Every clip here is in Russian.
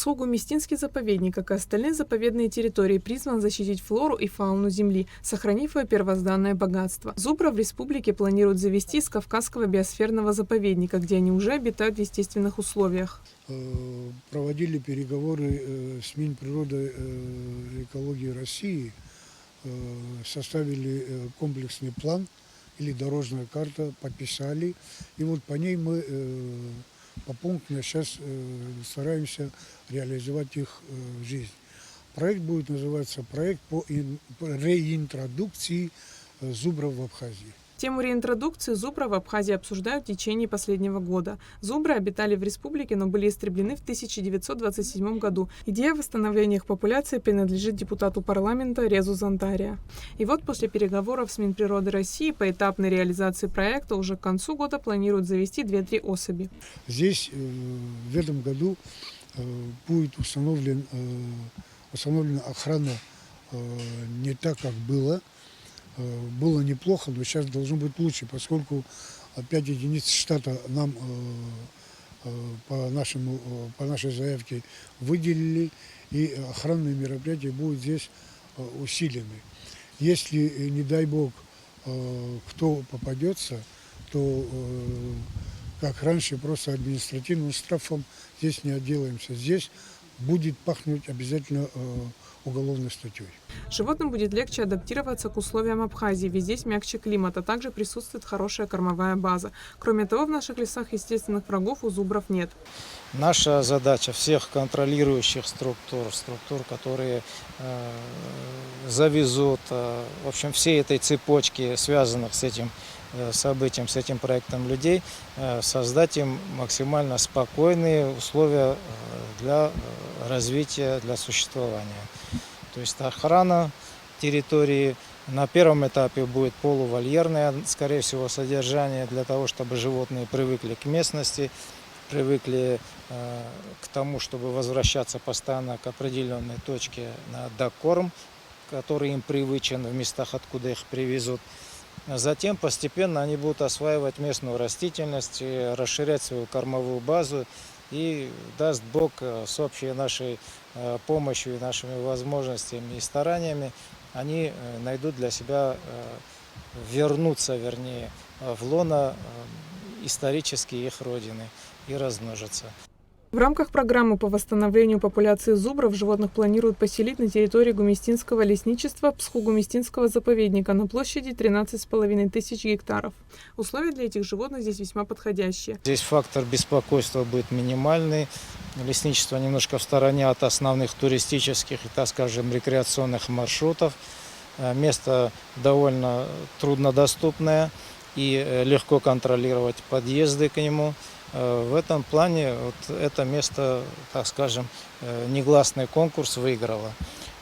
Псхо-Гумистинский заповедник, как и остальные заповедные территории, призван защитить флору и фауну Земли, сохранив ее первозданное богатство. Зубра в республике планируют завести из Кавказского биосферного заповедника, где они уже обитают в естественных условиях. Проводили переговоры с Минприроды и экологии России, составили комплексный план или дорожная карта, подписали. И вот по ней мы попунктно сейчас стараемся реализовать их в жизнь. Проект будет называться «Проект по реинтродукции зубров в Абхазии». Тему реинтродукции зубра в Абхазии обсуждают в течение последнего года. Зубры обитали в республике, но были истреблены в 1927 году. Идея восстановления их популяции принадлежит депутату парламента Резу Зантария. И вот после переговоров с Минприроды России по этапной реализации проекта уже к концу года планируют завести 2-3 особи. Здесь в этом году будет установлена охрана не так, как было. Было неплохо, но сейчас должно быть лучше, поскольку 5 единиц штата нам по нашей заявке выделили, и охранные мероприятия будут здесь усилены. Если, не дай бог, кто попадется, то, как раньше, просто административным штрафом здесь не отделаемся. Здесь будет пахнуть обязательно уголовной статьей. Животным будет легче адаптироваться к условиям Абхазии, ведь здесь мягче климат, а также присутствует хорошая кормовая база. Кроме того, в наших лесах естественных врагов у зубров нет. Наша задача всех контролирующих структур, которые завезут, в общем, всей этой цепочки, связанных с этим событием, с этим проектом людей, создать им максимально спокойные условия для развития, для существования. То есть охрана территории на первом этапе будет полувольерное, скорее всего, содержание для того, чтобы животные привыкли к местности, привыкли к тому, чтобы возвращаться постоянно к определенной точке на докорм, который им привычен в местах, откуда их привезут. Затем постепенно они будут осваивать местную растительность, расширять свою кормовую базу, и даст Бог с общей нашей помощью и нашими возможностями и стараниями они найдут для себя, вернуться, вернее, в лоно исторически их родины и размножатся. В рамках программы по восстановлению популяции зубров животных планируют поселить на территории Гумистинского лесничества Псхо-Гумистинского заповедника на площади 13,5 тысяч гектаров. Условия для этих животных здесь весьма подходящие. Здесь фактор беспокойства будет минимальный. Лесничество немножко в стороне от основных туристических и, так скажем, рекреационных маршрутов. Место довольно труднодоступное и легко контролировать подъезды к нему. В этом плане вот это место, так скажем, негласный конкурс выиграло,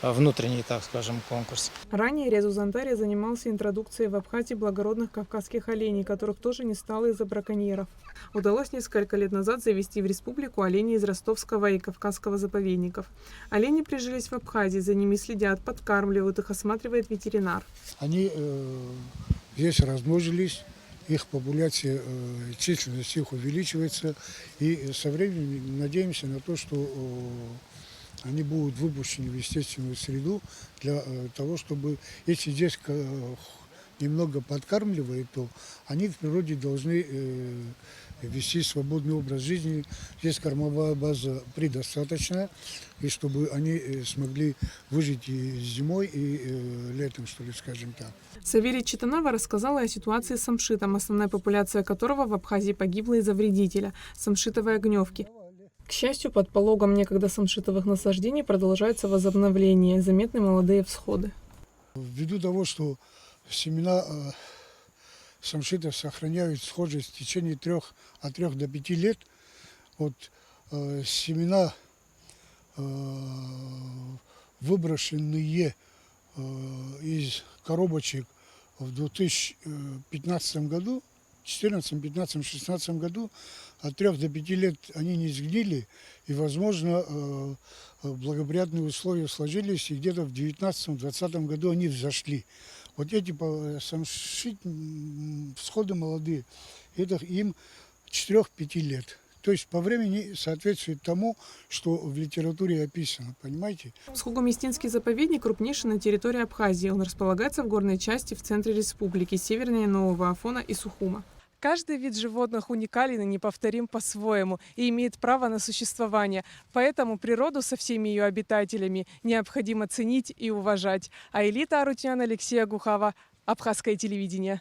внутренний, так скажем, конкурс. Ранее Резу Зантария занимался интродукцией в Абхазии благородных кавказских оленей, которых тоже не стало из-за браконьеров. Удалось несколько лет назад завести в республику оленей из Ростовского и Кавказского заповедников. Олени прижились в Абхазии, за ними следят, подкармливают их, осматривает ветеринар. Они здесь размножились. Их популяция, численность их увеличивается, и со временем надеемся на то, что они будут выпущены в естественную среду для того, чтобы, если здесь немного подкармливают, то они в природе должны вести свободный образ жизни. Здесь кормовая база предостаточная, и чтобы они смогли выжить и зимой, и летом, что ли, скажем так. Савелий Читанава рассказала о ситуации с самшитом, основная популяция которого в Абхазии погибла из-за вредителя – самшитовой огневки. К счастью, под пологом некогда самшитовых насаждений продолжается возобновление, заметны молодые всходы. Ввиду того, что семена самшитов сохраняют схожесть в течение от 3 до 5 лет, вот семена, выброшенные из коробочек в 2015 году, 2014, 15, 16 году, от 3 до 5 лет они не сгнили, и, возможно, благоприятные условия сложились, и где-то в 2019-2020 году они взошли. Вот эти всходы молодые, это им 4-5 лет. То есть по времени соответствует тому, что в литературе описано, понимаете? Схугуместинский заповедник крупнейший на территории Абхазии. Он располагается в горной части в центре республики, севернее Нового Афона и Сухума. Каждый вид животных уникален и неповторим по-своему и имеет право на существование. Поэтому природу со всеми ее обитателями необходимо ценить и уважать. А Элита Арутюнян, Алексея Гухава, Абхазское телевидение.